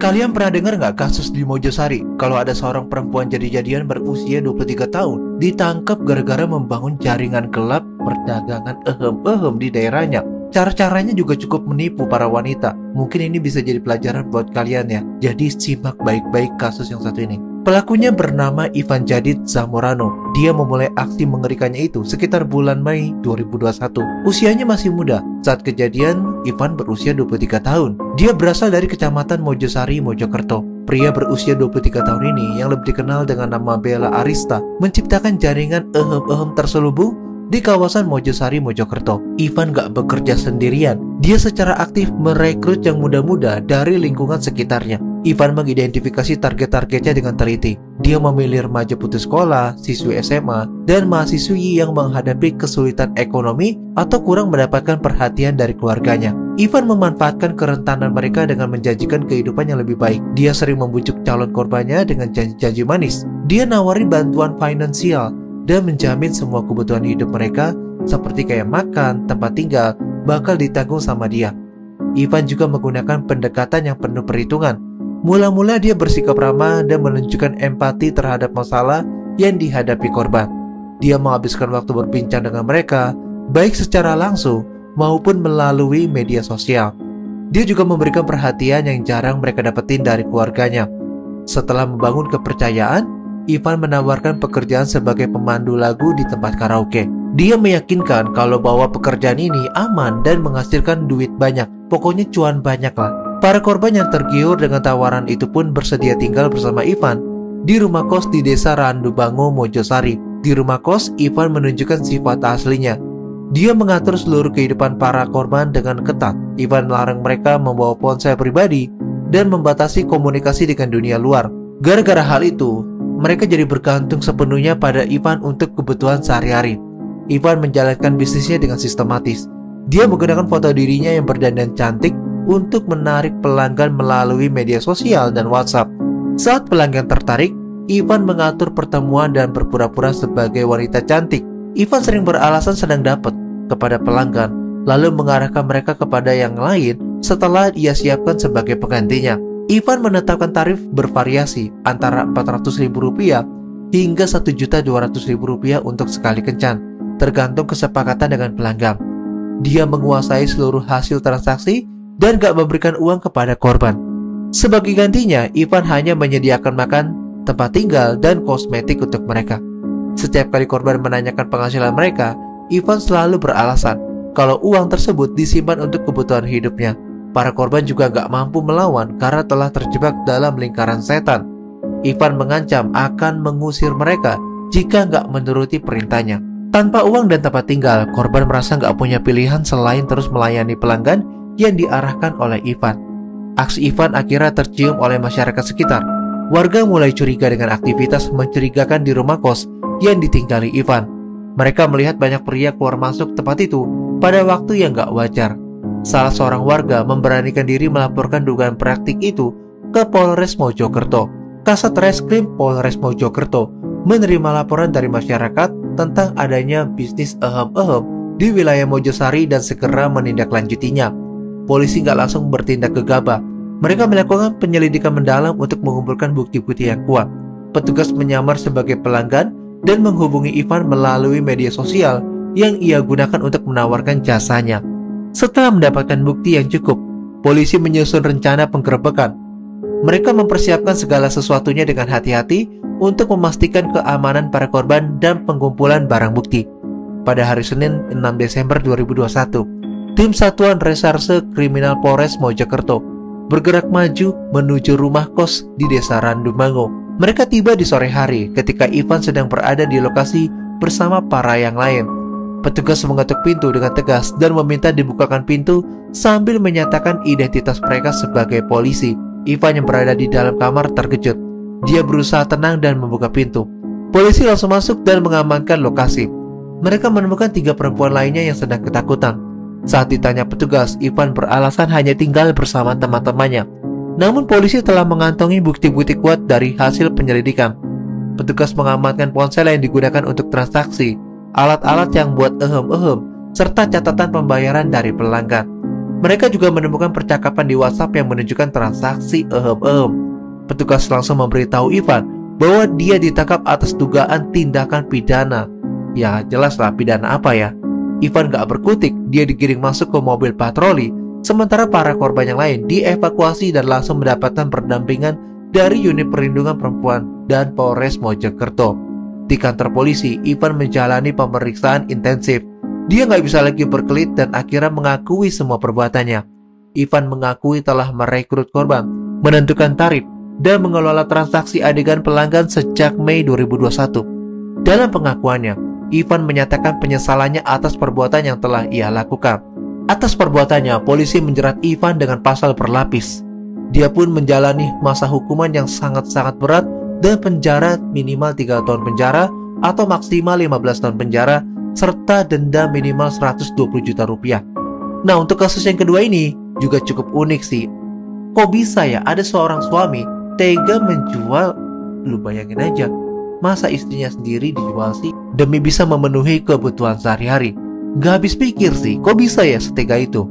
Kalian pernah dengar nggak kasus di Mojosari? Kalau ada seorang perempuan jadi-jadian berusia 23 tahun ditangkap gara-gara membangun jaringan gelap perdagangan ehem-ehem di daerahnya. Cara-caranya juga cukup menipu para wanita. Mungkin ini bisa jadi pelajaran buat kalian ya. Jadi simak baik-baik kasus yang satu ini. Pelakunya bernama Ivan Jadid Zamorano. Dia memulai aksi mengerikannya itu sekitar bulan Mei 2021. Usianya masih muda. Saat kejadian, Ivan berusia 23 tahun. Dia berasal dari Kecamatan Mojosari, Mojokerto. Pria berusia 23 tahun ini yang lebih dikenal dengan nama Bella Arista menciptakan jaringan ehem-ehem terselubung di kawasan Mojosari, Mojokerto. Ivan gak bekerja sendirian. Dia secara aktif merekrut yang muda-muda dari lingkungan sekitarnya. Ivan mengidentifikasi target-targetnya dengan teliti. Dia memilih remaja putus sekolah, siswi SMA, dan mahasiswi yang menghadapi kesulitan ekonomi atau kurang mendapatkan perhatian dari keluarganya. Ivan memanfaatkan kerentanan mereka dengan menjanjikan kehidupan yang lebih baik. Dia sering membujuk calon korbannya dengan janji-janji manis. Dia nawarin bantuan finansial dan menjamin semua kebutuhan hidup mereka seperti kayak makan, tempat tinggal, bakal ditanggung sama dia. Ivan juga menggunakan pendekatan yang penuh perhitungan. Mula-mula dia bersikap ramah dan menunjukkan empati terhadap masalah yang dihadapi korban. Dia menghabiskan waktu berbincang dengan mereka, baik secara langsung maupun melalui media sosial. Dia juga memberikan perhatian yang jarang mereka dapetin dari keluarganya. Setelah membangun kepercayaan, Ivan menawarkan pekerjaan sebagai pemandu lagu di tempat karaoke. Dia meyakinkan kalau bahwa pekerjaan ini aman dan menghasilkan duit banyak. Pokoknya cuan banyak lah. Para korban yang tergiur dengan tawaran itu pun bersedia tinggal bersama Ivan di rumah kos di desa Randubango, Mojosari. Di rumah kos, Ivan menunjukkan sifat aslinya. Dia mengatur seluruh kehidupan para korban dengan ketat. Ivan melarang mereka membawa ponsel pribadi dan membatasi komunikasi dengan dunia luar. Gara-gara hal itu, mereka jadi bergantung sepenuhnya pada Ivan untuk kebutuhan sehari-hari. Ivan menjalankan bisnisnya dengan sistematis. Dia menggunakan foto dirinya yang berdandan cantik untuk menarik pelanggan melalui media sosial dan WhatsApp. Saat pelanggan tertarik, Ivan mengatur pertemuan dan berpura-pura sebagai wanita cantik. Ivan sering beralasan sedang dapat kepada pelanggan, lalu mengarahkan mereka kepada yang lain setelah ia siapkan sebagai penggantinya. Ivan menetapkan tarif bervariasi antara Rp400.000 hingga Rp1.200.000 untuk sekali kencan, tergantung kesepakatan dengan pelanggan. Dia menguasai seluruh hasil transaksi dan gak memberikan uang kepada korban. Sebagai gantinya, Ivan hanya menyediakan makan, tempat tinggal, dan kosmetik untuk mereka. Setiap kali korban menanyakan penghasilan mereka, Ivan selalu beralasan kalau uang tersebut disimpan untuk kebutuhan hidupnya. Para korban juga gak mampu melawan karena telah terjebak dalam lingkaran setan. Ivan mengancam akan mengusir mereka jika gak menuruti perintahnya. Tanpa uang dan tempat tinggal, korban merasa gak punya pilihan selain terus melayani pelanggan yang diarahkan oleh Ivan. Aksi Ivan akhirnya tercium oleh masyarakat sekitar. Warga mulai curiga dengan aktivitas mencurigakan di rumah kos yang ditinggali Ivan. Mereka melihat banyak pria keluar masuk tempat itu pada waktu yang gak wajar. Salah seorang warga memberanikan diri melaporkan dugaan praktik itu ke Polres Mojokerto. Kasat Reskrim Polres Mojokerto menerima laporan dari masyarakat tentang adanya bisnis ehem-ehem di wilayah Mojosari dan segera menindaklanjutinya. Polisi nggak langsung bertindak gegabah. Mereka melakukan penyelidikan mendalam untuk mengumpulkan bukti-bukti yang kuat. Petugas menyamar sebagai pelanggan dan menghubungi Ivan melalui media sosial yang ia gunakan untuk menawarkan jasanya. Setelah mendapatkan bukti yang cukup, polisi menyusun rencana penggerebekan. Mereka mempersiapkan segala sesuatunya dengan hati-hati untuk memastikan keamanan para korban dan pengumpulan barang bukti. Pada hari Senin 6 Desember 2021, tim Satuan Reserse Kriminal Polres Mojokerto bergerak maju menuju rumah kos di desa Randubango. Mereka tiba di sore hari ketika Ivan sedang berada di lokasi bersama para yang lain. Petugas mengetuk pintu dengan tegas dan meminta dibukakan pintu sambil menyatakan identitas mereka sebagai polisi. Ivan yang berada di dalam kamar terkejut. Dia berusaha tenang dan membuka pintu. Polisi langsung masuk dan mengamankan lokasi. Mereka menemukan 3 perempuan lainnya yang sedang ketakutan. Saat ditanya petugas, Ivan beralasan hanya tinggal bersama teman-temannya. Namun polisi telah mengantongi bukti-bukti kuat dari hasil penyelidikan. Petugas mengamankan ponsel yang digunakan untuk transaksi, alat-alat yang buat ehem-ehem, serta catatan pembayaran dari pelanggan. Mereka juga menemukan percakapan di WhatsApp yang menunjukkan transaksi Petugas langsung memberitahu Ivan bahwa dia ditangkap atas dugaan tindakan pidana. Ya jelaslah pidana apa ya. Ivan gak berkutik, dia digiring masuk ke mobil patroli, sementara para korban yang lain dievakuasi dan langsung mendapatkan pendampingan dari unit perlindungan perempuan dan Polres Mojokerto. Di kantor polisi, Ivan menjalani pemeriksaan intensif. Dia nggak bisa lagi berkelit dan akhirnya mengakui semua perbuatannya. Ivan mengakui telah merekrut korban, menentukan tarif, dan mengelola transaksi adegan pelanggan sejak Mei 2021. Dalam pengakuannya, Ivan menyatakan penyesalannya atas perbuatan yang telah ia lakukan. Atas perbuatannya, polisi menjerat Ivan dengan pasal berlapis. Dia pun menjalani masa hukuman yang sangat-sangat berat dan penjara minimal 3 tahun penjara atau maksimal 15 tahun penjara serta denda minimal 120 juta rupiah. Nah, untuk kasus yang kedua ini juga cukup unik sih. Kok bisa ya ada seorang suami tega menjual, lu bayangin aja, masa istrinya sendiri dijual sih demi bisa memenuhi kebutuhan sehari-hari. Gak habis pikir sih, kok bisa ya setega itu.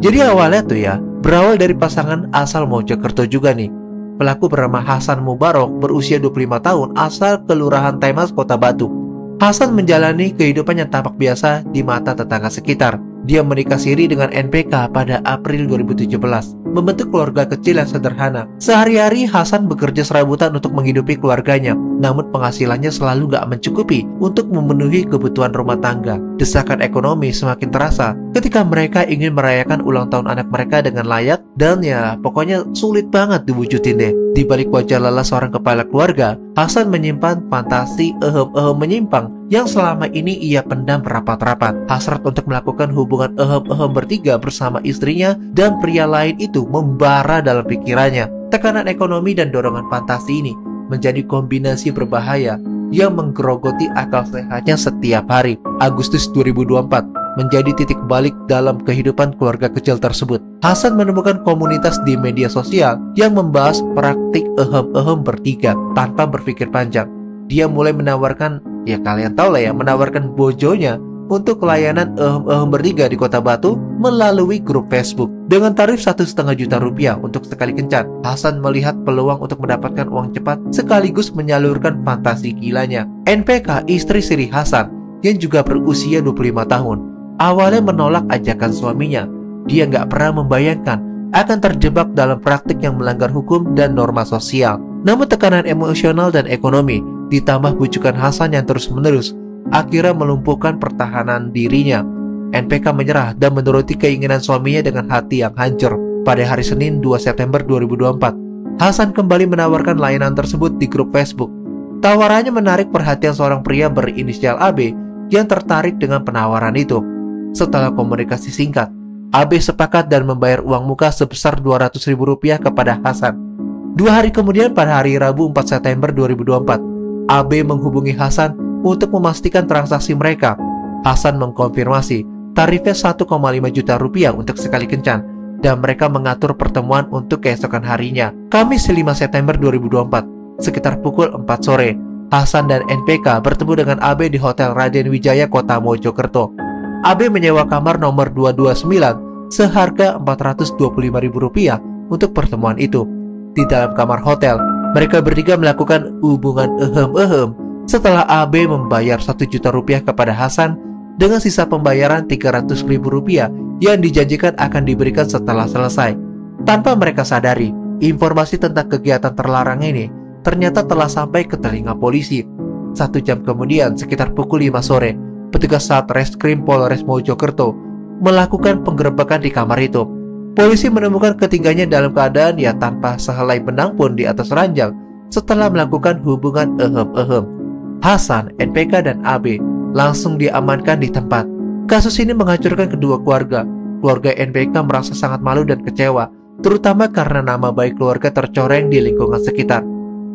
Jadi awalnya tuh ya, berawal dari pasangan asal Mojokerto juga nih. Pelaku bernama Hasan Mubarok berusia 25 tahun asal Kelurahan Temas, Kota Batu. Hasan menjalani kehidupan yang tampak biasa di mata tetangga sekitar. Dia menikah siri dengan NPK pada April 2017, membentuk keluarga kecil yang sederhana. Sehari-hari Hasan bekerja serabutan untuk menghidupi keluarganya, namun penghasilannya selalu gak mencukupi untuk memenuhi kebutuhan rumah tangga. Desakan ekonomi semakin terasa ketika mereka ingin merayakan ulang tahun anak mereka dengan layak, dan ya pokoknya sulit banget diwujudin deh. Di balik wajah lelah seorang kepala keluarga, Hasan menyimpan fantasi menyimpang yang selama ini ia pendam rapat-rapat. Hasrat untuk melakukan hubungan bertiga bersama istrinya dan pria lain itu membara dalam pikirannya. Tekanan ekonomi dan dorongan fantasi ini menjadi kombinasi berbahaya yang menggerogoti akal sehatnya setiap hari. Agustus 2024 menjadi titik balik dalam kehidupan keluarga kecil tersebut. Hasan menemukan komunitas di media sosial yang membahas praktik bertiga tanpa berpikir panjang. Dia mulai menawarkan, ya kalian tahu lah ya, menawarkan bojonya untuk layanan bertiga di Kota Batu melalui grup Facebook dengan tarif 1,5 juta rupiah untuk sekali kencan. Hasan melihat peluang untuk mendapatkan uang cepat sekaligus menyalurkan fantasi gilanya. NPK, istri siri Hasan yang juga berusia 25 tahun, awalnya menolak ajakan suaminya. Dia nggak pernah membayangkan akan terjebak dalam praktik yang melanggar hukum dan norma sosial. Namun tekanan emosional dan ekonomi ditambah bujukan Hasan yang terus-menerus akhirnya melumpuhkan pertahanan dirinya. NPK menyerah dan menuruti keinginan suaminya dengan hati yang hancur. Pada hari Senin 2 September 2024, Hasan kembali menawarkan layanan tersebut di grup Facebook. Tawarannya menarik perhatian seorang pria berinisial AB yang tertarik dengan penawaran itu. Setelah komunikasi singkat, AB sepakat dan membayar uang muka sebesar Rp200.000 kepada Hasan. 2 hari kemudian pada hari Rabu 4 September 2024, AB menghubungi Hasan untuk memastikan transaksi mereka. Hasan mengkonfirmasi tarifnya 1,5 juta rupiah untuk sekali kencan, dan mereka mengatur pertemuan untuk keesokan harinya, Kamis 5 September 2024, sekitar pukul 4 sore. Hasan dan NPK bertemu dengan AB di Hotel Raden Wijaya, Kota Mojokerto. AB menyewa kamar nomor 229 seharga Rp425.000 untuk pertemuan itu. Di dalam kamar hotel, mereka bertiga melakukan hubungan setelah AB membayar 1 juta rupiah kepada Hasan dengan sisa pembayaran Rp300.000 yang dijanjikan akan diberikan setelah selesai. Tanpa mereka sadari, informasi tentang kegiatan terlarang ini ternyata telah sampai ke telinga polisi. 1 jam kemudian, sekitar pukul 5 sore, petugas Satreskrim Polres Mojokerto melakukan penggerebekan di kamar itu. Polisi menemukan ketiganya dalam keadaan ya tanpa sehelai benang pun di atas ranjang setelah melakukan hubungan Hasan, NPK, dan AB langsung diamankan di tempat. Kasus ini menghancurkan kedua keluarga. Keluarga NPK merasa sangat malu dan kecewa, terutama karena nama baik keluarga tercoreng di lingkungan sekitar.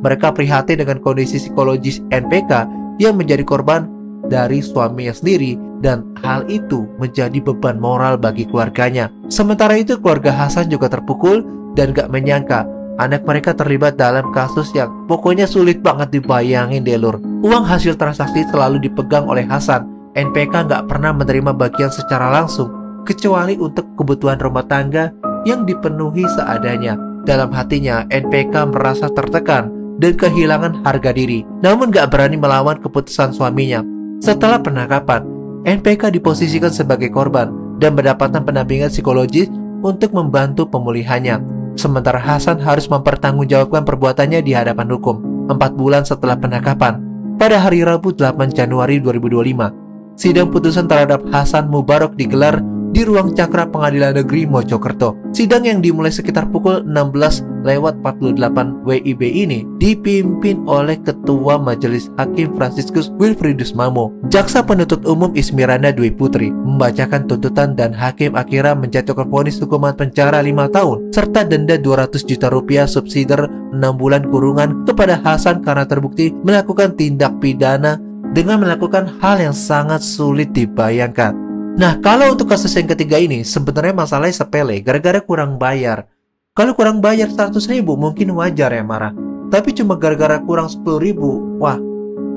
Mereka prihatin dengan kondisi psikologis NPK yang menjadi korban dari suaminya sendiri, dan hal itu menjadi beban moral bagi keluarganya. Sementara itu keluarga Hasan juga terpukul dan gak menyangka anak mereka terlibat dalam kasus yang pokoknya sulit banget dibayangin deh lur. Uang hasil transaksi selalu dipegang oleh Hasan. NPK gak pernah menerima bagian secara langsung kecuali untuk kebutuhan rumah tangga yang dipenuhi seadanya. Dalam hatinya, NPK merasa tertekan dan kehilangan harga diri, namun gak berani melawan keputusan suaminya. Setelah penangkapan, NPK diposisikan sebagai korban dan mendapatkan pendampingan psikologis untuk membantu pemulihannya. Sementara Hasan harus mempertanggungjawabkan perbuatannya di hadapan hukum. 4 bulan setelah penangkapan, pada hari Rabu 8 Januari 2025, sidang putusan terhadap Hasan Mubarok digelar di ruang Cakra Pengadilan Negeri Mojokerto. Sidang yang dimulai sekitar pukul 16:48 WIB ini dipimpin oleh Ketua Majelis Hakim Franciscus Wilfridus Mamo. Jaksa penuntut umum Ismiranda Dwi Putri membacakan tuntutan dan Hakim akhirnya menjatuhkan vonis hukuman penjara 5 tahun serta denda 200 juta rupiah subsidiar 6 bulan kurungan kepada Hasan karena terbukti melakukan tindak pidana dengan melakukan hal yang sangat sulit dibayangkan. Nah, kalau untuk kasus yang ketiga ini sebenarnya masalahnya sepele, gara-gara kurang bayar. Kalau kurang bayar 100.000 mungkin wajar ya marah. Tapi cuma gara-gara kurang 10.000, wah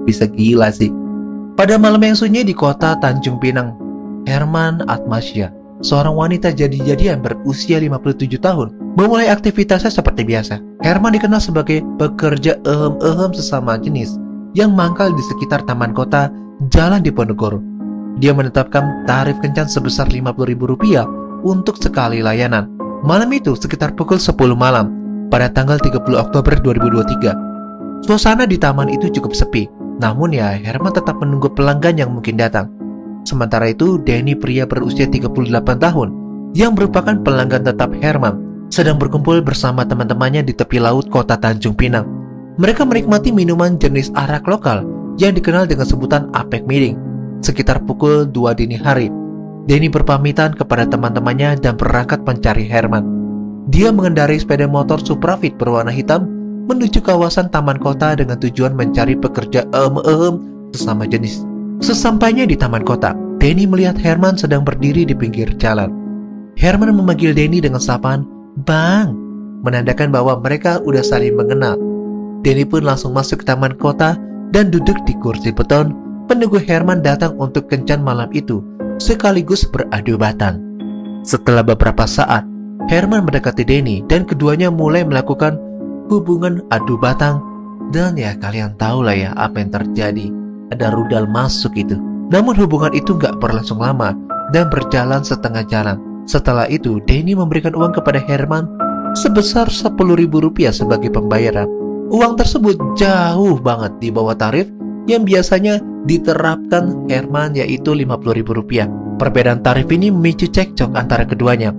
bisa gila sih. Pada malam yang sunyi di kota Tanjung Pinang, Herman Atmasya, seorang wanita jadi-jadian berusia 57 tahun, memulai aktivitasnya seperti biasa. Herman dikenal sebagai pekerja sesama jenis yang mangkal di sekitar taman kota Jalan Diponegoro. Dia menetapkan tarif kencan sebesar Rp50.000 untuk sekali layanan. Malam itu sekitar pukul 10 malam pada tanggal 30 Oktober 2023. Suasana di taman itu cukup sepi. Namun ya, Herman tetap menunggu pelanggan yang mungkin datang. Sementara itu, Denny, pria berusia 38 tahun yang merupakan pelanggan tetap Herman, sedang berkumpul bersama teman-temannya di tepi laut kota Tanjung Pinang. Mereka menikmati minuman jenis arak lokal yang dikenal dengan sebutan Apek Miring. Sekitar pukul 2 dini hari, Denny berpamitan kepada teman-temannya dan berangkat mencari Herman. Dia mengendarai sepeda motor Suprafit berwarna hitam menuju kawasan taman kota dengan tujuan mencari pekerja sesama jenis. Sesampainya di taman kota, Denny melihat Herman sedang berdiri di pinggir jalan. Herman memanggil Denny dengan sapaan "Bang", menandakan bahwa mereka udah saling mengenal. Denny pun langsung masuk ke taman kota dan duduk di kursi beton menunggu Herman datang untuk kencan malam itu, sekaligus beradu batang. Setelah beberapa saat, Herman mendekati Denny dan keduanya mulai melakukan hubungan adu batang. Dan ya kalian tahu lah ya apa yang terjadi, ada rudal masuk itu. Namun hubungan itu gak berlangsung lama dan berjalan setengah jalan. Setelah itu, Denny memberikan uang kepada Herman sebesar Rp10.000 sebagai pembayaran. Uang tersebut jauh banget di bawah tarif yang biasanya diterapkan Herman, yaitu Rp50.000. Perbedaan tarif ini memicu cekcok antara keduanya.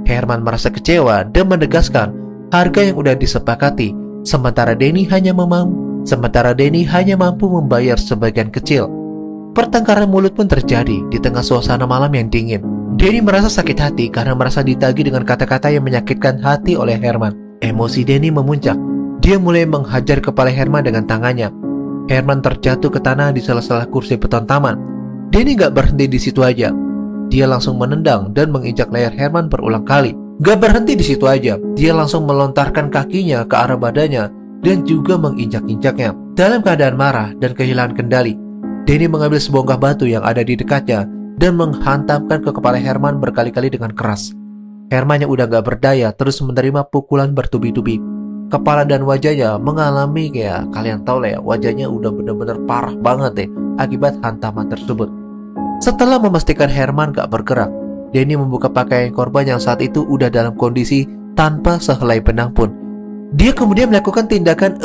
Herman merasa kecewa dan menegaskan harga yang udah disepakati, sementara Denny hanya mampu membayar sebagian kecil. Pertengkaran mulut pun terjadi di tengah suasana malam yang dingin. Denny merasa sakit hati karena merasa ditagih dengan kata-kata yang menyakitkan hati oleh Herman. Emosi Denny memuncak. Dia mulai menghajar kepala Herman dengan tangannya. Herman terjatuh ke tanah di sela-sela kursi beton taman. Denny gak berhenti di situ aja. Dia langsung menendang dan menginjak leher Herman berulang kali. Gak berhenti di situ aja, dia langsung melontarkan kakinya ke arah badannya dan juga menginjak-injaknya. Dalam keadaan marah dan kehilangan kendali, Denny mengambil sebongkah batu yang ada di dekatnya dan menghantamkan ke kepala Herman berkali-kali dengan keras. Herman yang udah gak berdaya terus menerima pukulan bertubi-tubi. Kepala dan wajahnya mengalami kayak kalian tahu lah ya, wajahnya udah bener-bener parah banget deh akibat hantaman tersebut. Setelah memastikan Herman gak bergerak, Denny membuka pakaian korban yang saat itu udah dalam kondisi tanpa sehelai benang pun. Dia kemudian melakukan tindakan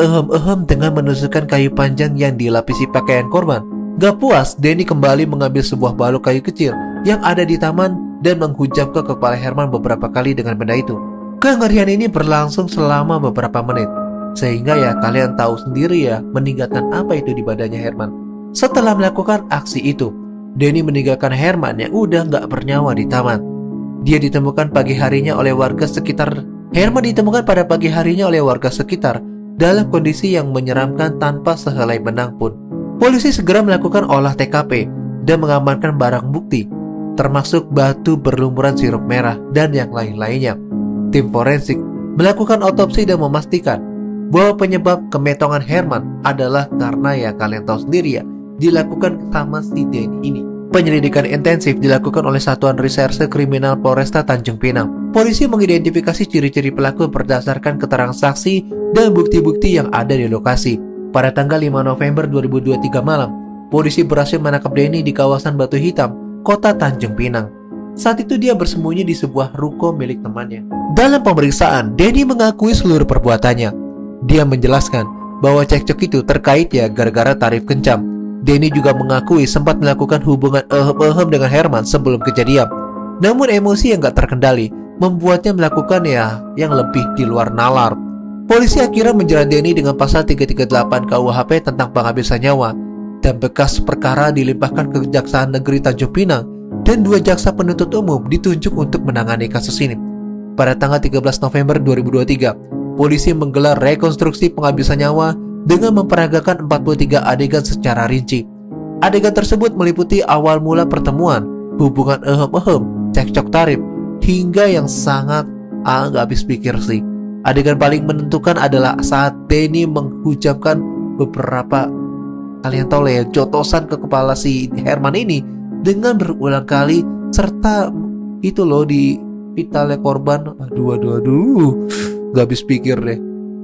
dengan menusukkan kayu panjang yang dilapisi pakaian korban. Gak puas, Denny kembali mengambil sebuah balok kayu kecil yang ada di taman dan menghujam ke kepala Herman beberapa kali dengan benda itu. Kengerian ini berlangsung selama beberapa menit, sehingga ya kalian tahu sendiri ya meninggalkan apa itu di badannya Herman. Setelah melakukan aksi itu, Denny meninggalkan Herman yang udah gak bernyawa di taman. Dia ditemukan pagi harinya oleh warga sekitar. Herman ditemukan pada pagi harinya oleh warga sekitar dalam kondisi yang menyeramkan tanpa sehelai benang pun. Polisi segera melakukan olah TKP dan mengamankan barang bukti, termasuk batu berlumuran sirup merah dan yang lain-lainnya. Tim forensik melakukan otopsi dan memastikan bahwa penyebab kemetongan Herman adalah karena ya kalian tahu sendiri ya, dilakukan sama si Denny ini. Penyelidikan intensif dilakukan oleh Satuan Reserse Kriminal Polresta Tanjung Pinang. Polisi mengidentifikasi ciri-ciri pelaku berdasarkan keterangan saksi dan bukti-bukti yang ada di lokasi. Pada tanggal 5 November 2023 malam, polisi berhasil menangkap Denny di kawasan Batu Hitam, Kota Tanjung Pinang. Saat itu dia bersembunyi di sebuah ruko milik temannya. Dalam pemeriksaan, Denny mengakui seluruh perbuatannya. Dia menjelaskan bahwa cekcok itu terkait gara-gara tarif kencam. Denny juga mengakui sempat melakukan hubungan dengan Herman sebelum kejadian. Namun emosi yang gak terkendali membuatnya melakukan yang lebih di luar nalar. Polisi akhirnya menjerat Denny dengan pasal 338 KUHP tentang penghabisan nyawa, dan bekas perkara dilimpahkan ke Kejaksaan Negeri Tanjung Pinang, dan 2 jaksa penuntut umum ditunjuk untuk menangani kasus ini. Pada tanggal 13 November 2023, polisi menggelar rekonstruksi penghabisan nyawa dengan memperagakan 43 adegan secara rinci. Adegan tersebut meliputi awal mula pertemuan, hubungan cekcok tarif, hingga yang sangat gak habis pikir sih. Adegan paling menentukan adalah saat Denny menghujamkan beberapa, kalian tahu lah ya, jotosan ke kepala si Herman ini dengan berulang kali, serta itu loh di vitalnya korban. Aduh, gak habis pikir deh.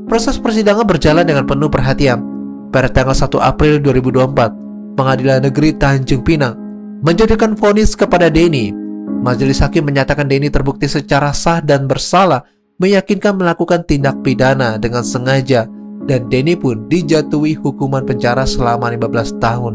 Proses persidangan berjalan dengan penuh perhatian. Pada tanggal 1 April 2024, Pengadilan Negeri Tanjung Pinang menjatuhkan vonis kepada Denny. Majelis hakim menyatakan Denny terbukti secara sah dan bersalah, meyakinkan melakukan tindak pidana dengan sengaja, dan Denny pun dijatuhi hukuman penjara selama 15 tahun.